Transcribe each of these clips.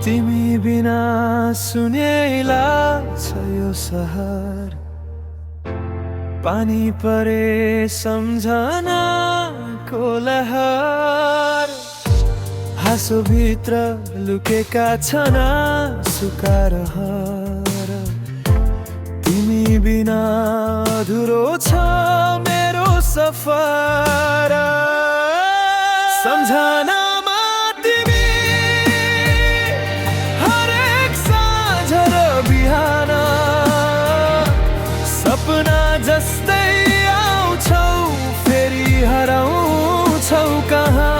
तिमी बिना सुने लाग्छ यो सहर, पानी परे सम्झनाको लहर। हाँसो भित्र लुकेका छन् आँसुका रहर, तिमी बिना अधुरो छ मेरो सफर। सम्झनामा तिमी हरेक साँझ र बिहान सपना जस्तै आउँछौ, फेरि हराउँछौ कहाँ।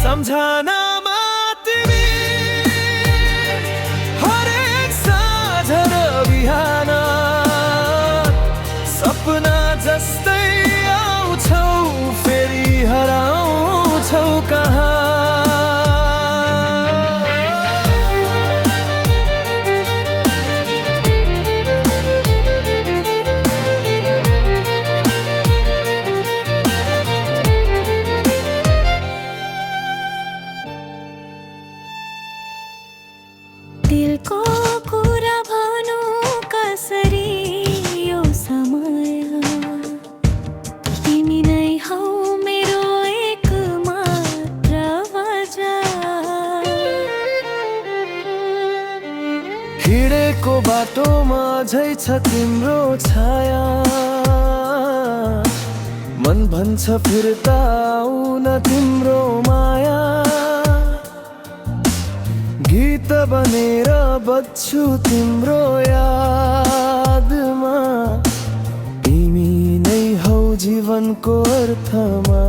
सम्झनामा तिमी हरेक साँझ र बिहान सपना जस्तै आउँछौ, फेरि हराउँछौ कहाँ। दिलको कुरा भनौँ कसरी यो समय, तिमी नै हौ मेरो एक मात्र वजह। हिँडेको बाटोमा झै छ तिम्रो छाया, मन भन्छ फिर्ता आउन तिम्रो माया। गीत बनेर बज्छु तिम्रो यादमा, तिमी नै हौ जीवनको अर्थमा।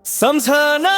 सम्झना